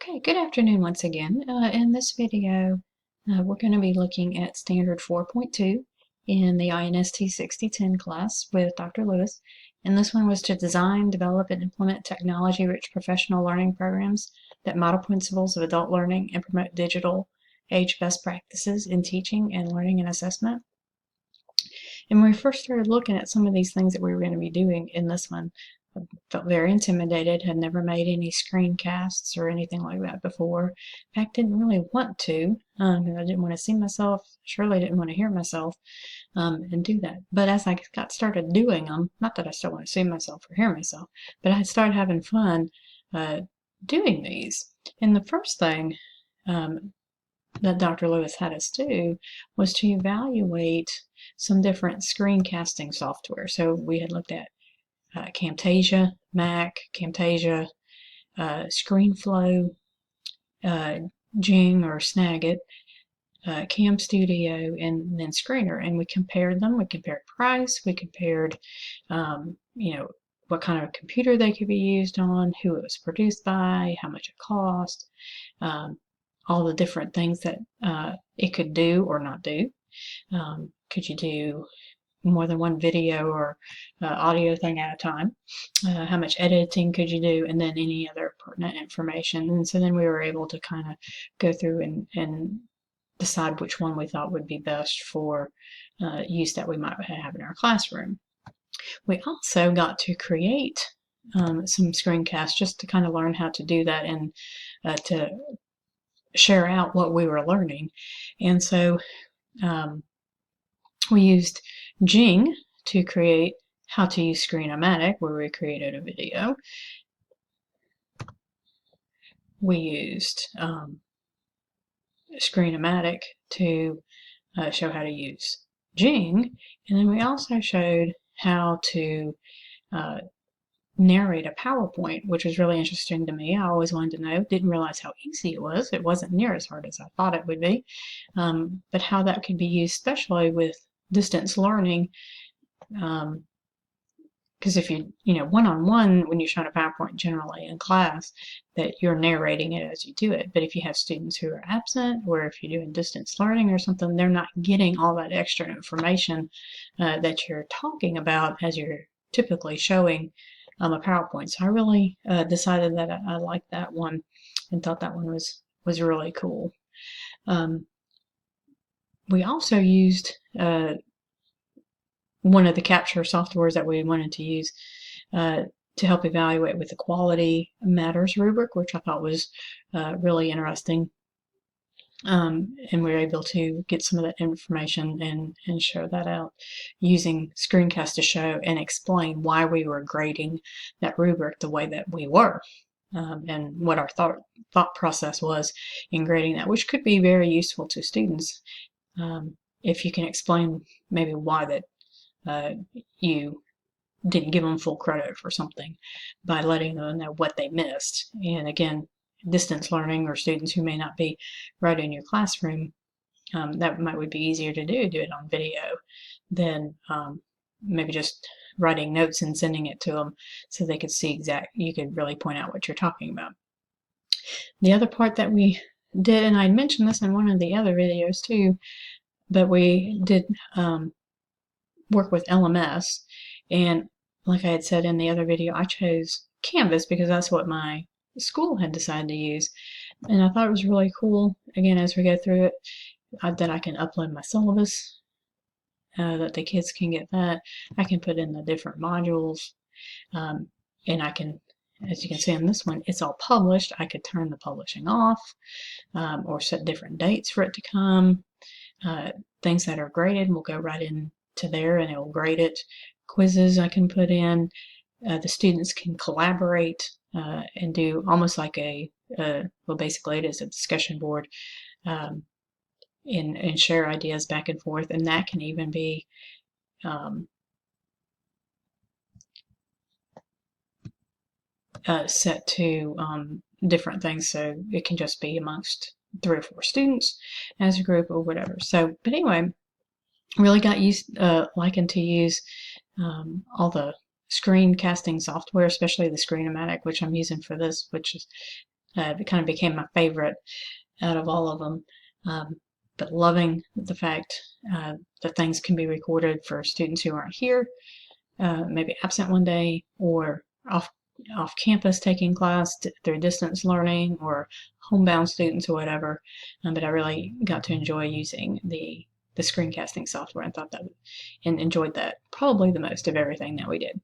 Okay, good afternoon once again. In this video, we're going to be looking at Standard 4.2 in the INST 6010 class with Dr. Lewis. And this one was to design, develop, and implement technology-rich professional learning programs that model principles of adult learning and promote digital age best practices in teaching and learning and assessment. And when we first started looking at some of these things that we were going to be doing in this one, I felt very intimidated, had never made any screencasts or anything like that before. In fact, didn't really want to. I didn't want to see myself, surely didn't want to hear myself and do that. But as I got started doing them, not that I still want to see myself or hear myself, but I started having fun doing these. And the first thing that Dr. Lewis had us do was to evaluate some different screencasting software. So we had looked at Camtasia, Mac, Camtasia, ScreenFlow, Jing or Snagit, Cam Studio, and then Screener. And we compared them. We compared price. We compared, what kind of computer they could be used on, who it was produced by, how much it cost, all the different things that it could do or not do. Could you do more than one video or audio thing at a time? How much editing could you do? And then any other pertinent information. And so then we were able to kind of go through and decide which one we thought would be best for use that we might have in our classroom. We also got to create some screencasts just to kind of learn how to do that and to share out what we were learning. And so we used Jing to create how to use Screenomatic, where we created a video. We used Screenomatic to show how to use Jing, and then we also showed how to narrate a PowerPoint, which was really interesting to me. I always wanted to know, didn't realize how easy it was. It wasn't near as hard as I thought it would be, but how that could be used, especially with distance learning. Because if you one-on-one, when you're showing a PowerPoint generally in class, that you're narrating it as you do it. But if you have students who are absent, or if you're doing distance learning or something, they're not getting all that extra information that you're talking about as you're typically showing a PowerPoint. So I really decided that I liked that one and thought that one was really cool. We also used one of the capture softwares that we wanted to use to help evaluate with the Quality Matters rubric, which I thought was really interesting. And we were able to get some of that information and show that out using screencast to show and explain why we were grading that rubric the way that we were. And what our thought process was in grading that, which could be very useful to students if you can explain maybe why that you didn't give them full credit for something by letting them know what they missed. And again, distance learning or students who may not be right in your classroom, that would be easier to do it on video than maybe just writing notes and sending it to them so they could see you could really point out what you're talking about. The other part that we did, and I mentioned this in one of the other videos too, but we did work with LMS, and like I had said in the other video, I chose Canvas because that's what my school had decided to use, and I thought it was really cool, again, as we go through it, that I can upload my syllabus, that the kids can get that. I can put in the different modules, and I can, as you can see on this one, it's all published. I could turn the publishing off or set different dates for it to come. Things that are graded will go right in to there and it will grade it. Quizzes I can put in. The students can collaborate and do almost like well, basically it is a discussion board and share ideas back and forth, and that can even be set to different things, so it can just be amongst 3 or 4 students as a group or whatever. So, but anyway, really got liking to use all the screencasting software, especially the Screenomatic, which I'm using for this, which is it kind of became my favorite out of all of them. But loving the fact that things can be recorded for students who aren't here, maybe absent one day, or off campus taking class through distance learning, or homebound students or whatever. But I really got to enjoy using the screencasting software and thought that and enjoyed that probably the most of everything that we did.